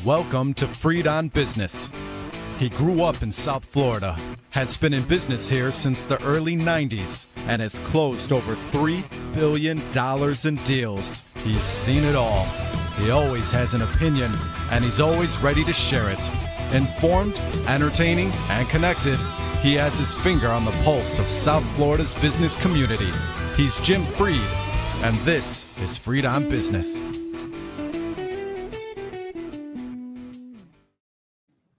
Welcome to Freed on Business. He grew up in South Florida, has been in business here since the early 90s, and has closed over $3 billion in deals. He's seen it all. He always has an opinion, and he's always ready to share it. Informed, entertaining, and connected, he has his finger on the pulse of South Florida's business community. He's Jim Freed, and this is Freed on Business.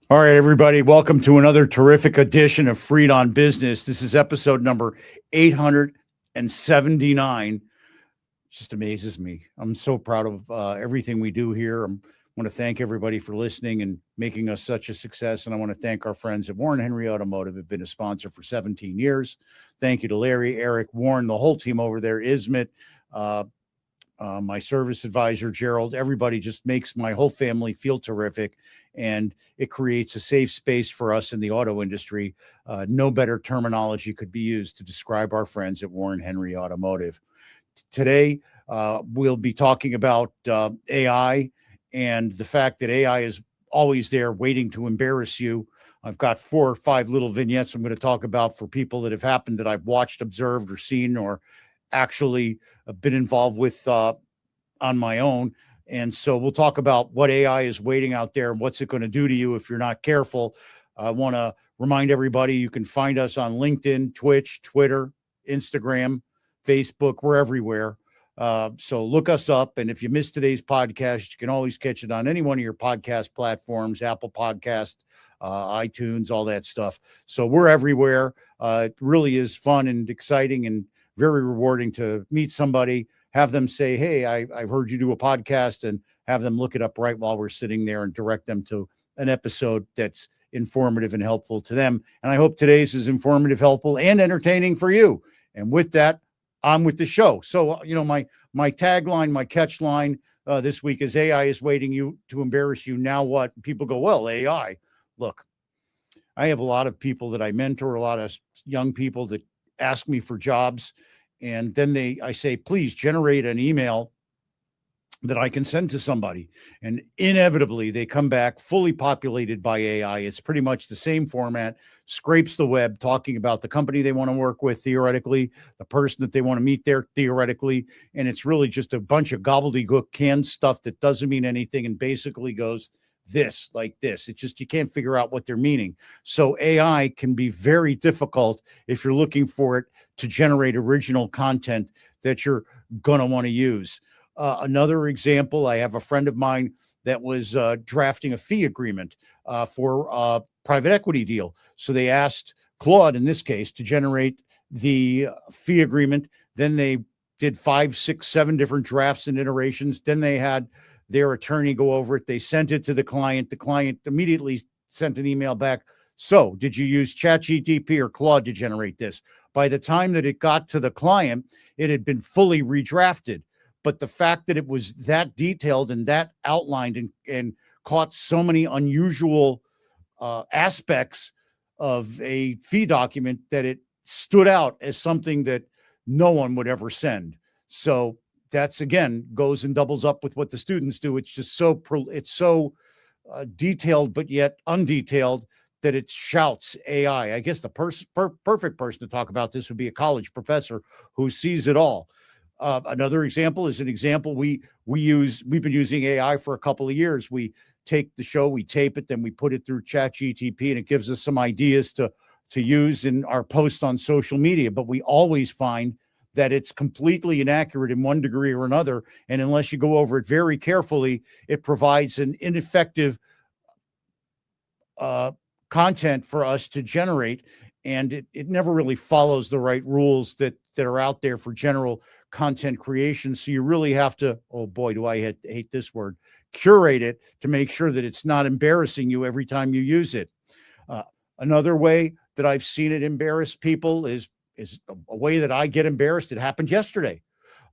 All right, everybody, welcome to another terrific edition of Freed on Business. This is episode number 879. It just amazes me. I'm so proud of everything we do here. I want to thank everybody for listening and making us such a success. And I want to thank our friends at Warren Henry Automotive, have been a sponsor for 17 years. Thank you to Larry, Eric, Warren, the whole team over there, Ismet, my service advisor, Gerald. Everybody just makes my whole family feel terrific, and it creates a safe space for us in the auto industry. No better terminology could be used to describe our friends at Warren Henry Automotive. Today, we'll be talking about AI and the fact that AI is always there waiting to embarrass you. I've got 4 or 5 little vignettes I'm going to talk about for people that have happened that I've watched, observed, or seen, or actually been involved with on my own. And so we'll talk about what AI is waiting out there and what's it going to do to you if you're not careful. I want to remind everybody you can find us on LinkedIn, Twitch, Twitter, Instagram, Facebook. We're everywhere. So look us up. And if you missed today's podcast, you can always catch it on any one of your podcast platforms, Apple Podcast, iTunes, all that stuff. So we're everywhere. It really is fun and exciting and very rewarding to meet somebody, have them say, hey, I've heard you do a podcast, and have them look it up right while we're sitting there and direct them to an episode that's informative and helpful to them. And I hope today's is informative, helpful, and entertaining for you. And with that, I'm with the show. So, my tagline, my catch line this week is AI is waiting you to embarrass you. Now what? People go, well, AI. Look, I have a lot of people that I mentor, a lot of young people that ask me for jobs. And then I say, please generate an email that I can send to somebody. And inevitably they come back fully populated by AI. It's pretty much the same format, scrapes the web, talking about the company they want to work with, theoretically, the person that they want to meet there, theoretically. And it's really just a bunch of gobbledygook canned stuff that doesn't mean anything and basically goes this, like this. It's just, you can't figure out what they're meaning. So AI can be very difficult if you're looking for it to generate original content that you're going to want to use. Another example, I have a friend of mine that was drafting a fee agreement for a private equity deal. So they asked Claude, in this case, to generate the fee agreement. Then they did 5, 6, 7 different drafts and iterations. Then they had their attorney go over it. They sent it to the client. The client immediately sent an email back. So did you use ChatGPT or Claude to generate this? By the time that it got to the client, it had been fully redrafted. But the fact that it was that detailed and that outlined and caught so many unusual aspects of a fee document that it stood out as something that no one would ever send. So that's, again, goes and doubles up with what the students do. It's just so detailed, but yet undetailed, that it shouts AI. I guess the perfect person to talk about this would be a college professor who sees it all. Another example is we've been using AI for a couple of years. We take the show, we tape it, then we put it through ChatGPT, and it gives us some ideas to use in our post on social media. But we always find that it's completely inaccurate in one degree or another. And unless you go over it very carefully, it provides an ineffective content for us to generate. And it never really follows the right rules that are out there for general content creation. So you really have to, oh boy, do I hate this word, curate it to make sure that it's not embarrassing you every time you use it. Another way that I've seen it embarrass people is a way that I get embarrassed. It happened yesterday.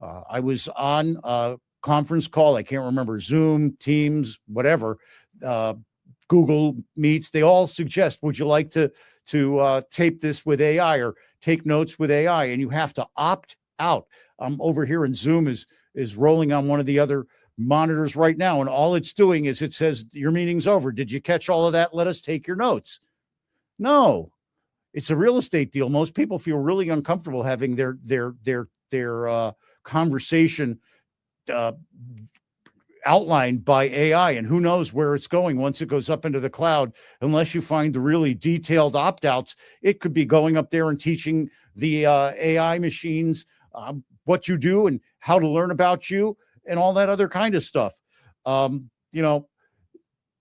I was on a conference call. I can't remember, Zoom, Teams, whatever, Google Meets. They all suggest, would you like to tape this with AI or take notes with AI? And you have to opt out. I'm over here, and Zoom is rolling on one of the other monitors right now, and all it's doing is it says your meeting's over. Did you catch all of that? Let us take your notes. No, it's a real estate deal. Most people feel really uncomfortable having their conversation outlined by AI, and who knows where it's going once it goes up into the cloud. Unless you find the really detailed opt-outs, it could be going up there and teaching the AI machines what you do and how to learn about you and all that other kind of stuff. The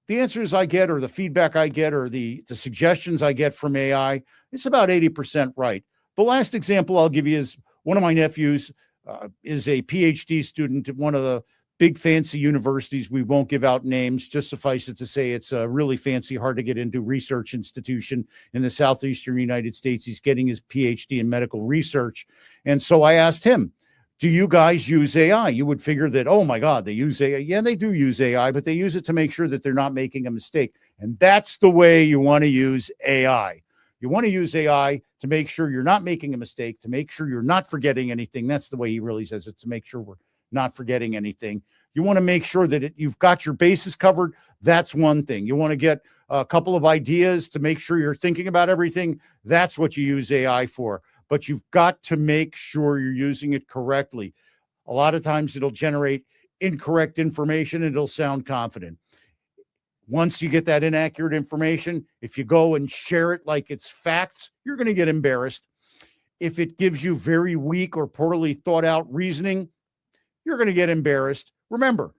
answers I get, or the feedback I get, or the suggestions I get from AI, it's about 80% right. The last example I'll give you is one of my nephews is a PhD student at one of the big fancy universities. We won't give out names, just suffice it to say it's a really fancy, hard to get into research institution in the southeastern United States. He's getting his PhD in medical research. And so I asked him, do you guys use AI? You would figure that, oh my God, they use AI. Yeah, they do use AI, but they use it to make sure that they're not making a mistake. And that's the way you want to use AI. You want to use AI to make sure you're not making a mistake, to make sure you're not forgetting anything. That's the way he really says it, to make sure we're not forgetting anything. You want to make sure that you've got your bases covered. That's one thing. You want to get a couple of ideas to make sure you're thinking about everything. That's what you use AI for. But you've got to make sure you're using it correctly. A lot of times it'll generate incorrect information and it'll sound confident. Once you get that inaccurate information, if you go and share it like it's facts, you're going to get embarrassed. If it gives you very weak or poorly thought out reasoning, you're going to get embarrassed. Remember,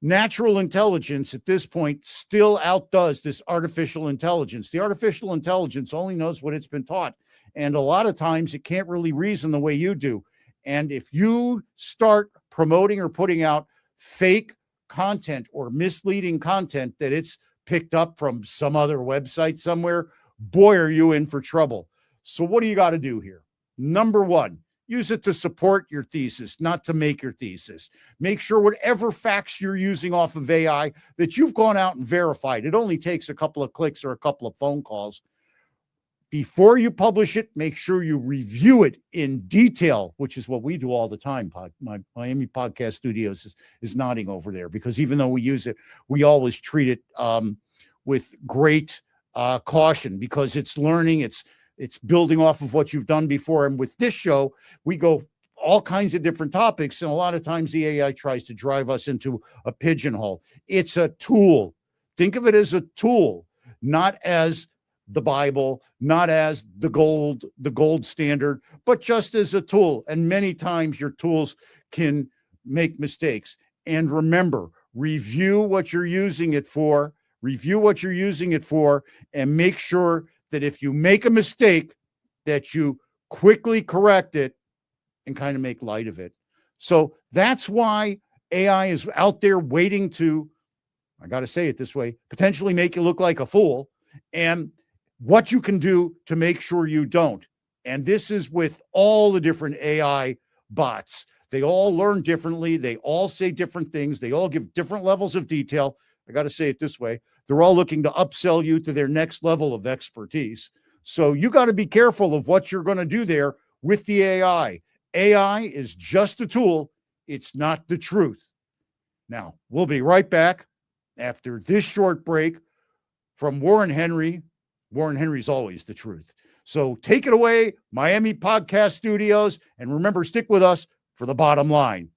natural intelligence at this point still outdoes this artificial intelligence. The artificial intelligence only knows what it's been taught. And a lot of times it can't really reason the way you do. And if you start promoting or putting out fake content or misleading content that it's picked up from some other website somewhere, boy, are you in for trouble. So what do you got to do here? Number one, use it to support your thesis, not to make your thesis. Make sure whatever facts you're using off of AI that you've gone out and verified. It only takes a couple of clicks or a couple of phone calls. Before you publish it, make sure you review it in detail, which is what we do all the time. My Miami Podcast Studios is nodding over there, because even though we use it, we always treat it with great caution, because it's learning, it's building off of what you've done before. And with this show, we go all kinds of different topics. And a lot of times the AI tries to drive us into a pigeonhole. It's a tool. Think of it as a tool, not as the Bible, not as the gold standard, but just as a tool. And many times your tools can make mistakes. And remember, review what you're using it for, and make sure that if you make a mistake, that you quickly correct it and kind of make light of it. So that's why AI is out there waiting to, I got to say it this way, potentially make you look like a fool, and what you can do to make sure you don't. And this is with all the different AI bots. They all learn differently. They all say different things. They all give different levels of detail. I got to say it this way. They're all looking to upsell you to their next level of expertise. So you got to be careful of what you're going to do there with the AI. AI is just a tool. It's not the truth. Now, we'll be right back after this short break from Warren Henry. Warren Henry's always the truth. So take it away, Miami Podcast Studios. And remember, stick with us for the bottom line.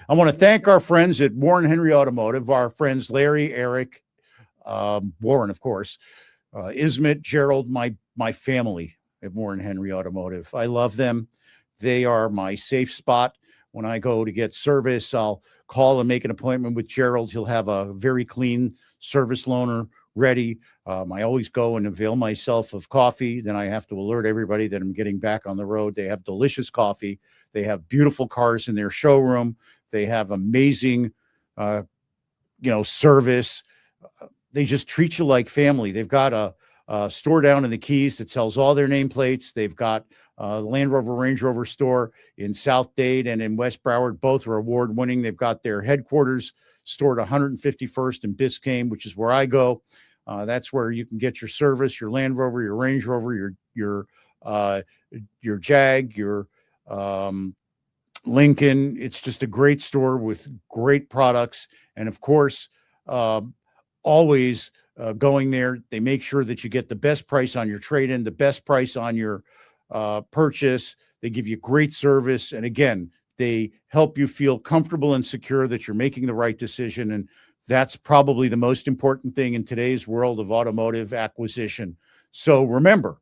I want to thank our friends at Warren Henry Automotive, our friends Larry, Eric, Warren, of course, Ismet, Gerald, my family at Warren Henry Automotive. I love them. They are my safe spot. When I go to get service, I'll call and make an appointment with Gerald. He'll have a very clean service loaner ready. I always go and avail myself of coffee. Then I have to alert everybody that I'm getting back on the road. They have delicious coffee. They have beautiful cars in their showroom. They have amazing, service. They just treat you like family. They've got a store down in the Keys that sells all their nameplates. They've got Land Rover, Range Rover store in South Dade and in West Broward. Both are award winning. They've got their headquarters stored 151st in Biscayne, which is where I go. That's where you can get your service, your Land Rover, your Range Rover, your Jag, your Lincoln. It's just a great store with great products. And of course, always going there, they make sure that you get the best price on your trade-in, the best price on your purchase. They give you great service. And again, they help you feel comfortable and secure that you're making the right decision. And that's probably the most important thing in today's world of automotive acquisition. So remember,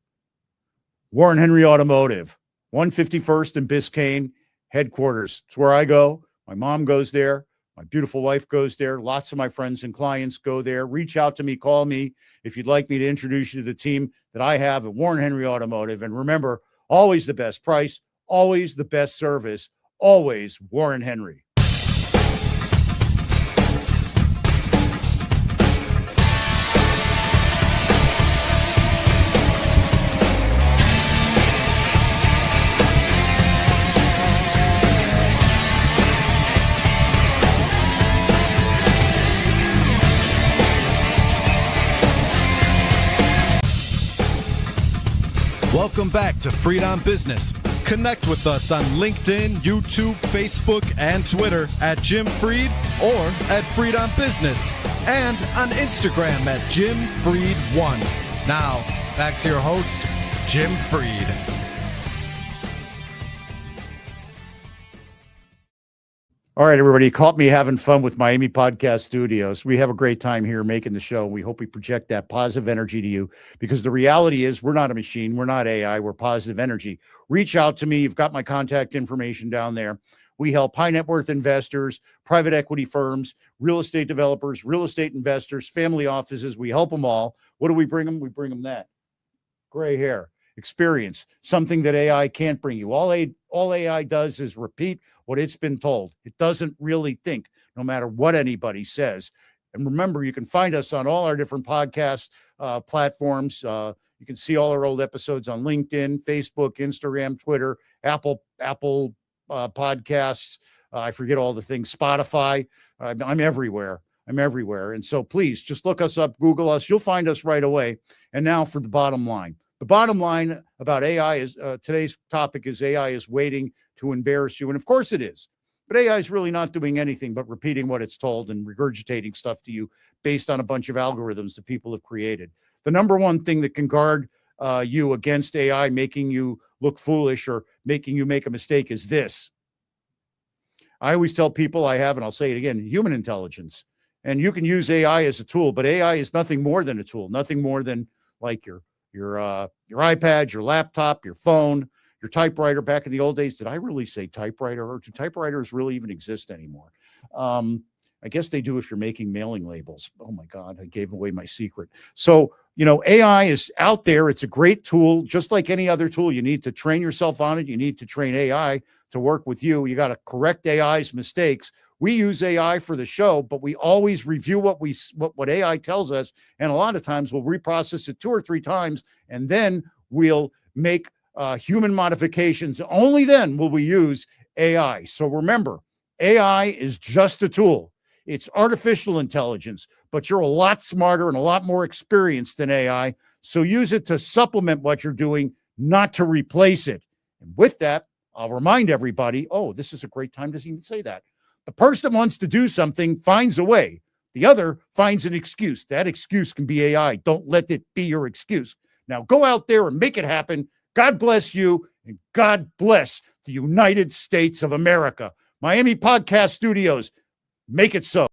Warren Henry Automotive, 151st in Biscayne, headquarters. It's where I go. My mom goes there. My beautiful wife goes there. Lots of my friends and clients go there. Reach out to me, call me if you'd like me to introduce you to the team that I have at Warren Henry Automotive. And remember, always the best price, always the best service, always Warren Henry. Welcome back to Freed on Business. Connect with us on LinkedIn, YouTube, Facebook, and Twitter at Jim Freed or at Freed on Business, and on Instagram at Jim Freed1. Now, back to your host, Jim Freed. All right, everybody, you caught me having fun with Miami Podcast Studios. We have a great time here making the show. We hope we project that positive energy to you, because the reality is we're not a machine. We're not AI. We're positive energy. Reach out to me. You've got my contact information down there. We help high net worth investors, private equity firms, real estate developers, real estate investors, family offices. We help them all. What do we bring them? We bring them that gray hair, experience, something that AI can't bring you. All AI does is repeat what it's been told. It doesn't really think, no matter what anybody says. And remember, you can find us on all our different podcast platforms. You can see all our old episodes on LinkedIn, Facebook, Instagram, Twitter, Apple Podcasts. I forget all the things, Spotify. I'm everywhere. And so please just look us up, Google us. You'll find us right away. And now for the bottom line. The bottom line about AI is today's topic is AI is waiting to embarrass you. And of course it is. But AI is really not doing anything but repeating what it's told and regurgitating stuff to you based on a bunch of algorithms that people have created. The number one thing that can guard you against AI making you look foolish or making you make a mistake is this. I always tell people, and I'll say it again, human intelligence. And you can use AI as a tool, but AI is nothing more than a tool, nothing more than like your iPad, your laptop, your phone, your typewriter. Back in the old days, did I really say typewriter? Or do typewriters really even exist anymore? I guess they do if you're making mailing labels. Oh my God, I gave away my secret. So, AI is out there. It's a great tool, just like any other tool. You need to train yourself on it. You need to train AI to work with you. You got to correct AI's mistakes. We use AI for the show, but we always review what AI tells us. And a lot of times we'll reprocess it 2 or 3 times, and then we'll make human modifications. Only then will we use AI. So remember, AI is just a tool. It's artificial intelligence, but you're a lot smarter and a lot more experienced than AI. So use it to supplement what you're doing, not to replace it. And with that, I'll remind everybody, this is a great time to even say that. The person that wants to do something finds a way. The other finds an excuse. That excuse can be AI. Don't let it be your excuse. Now go out there and make it happen. God bless you, and God bless the United States of America. Miami Podcast Studios, make it so.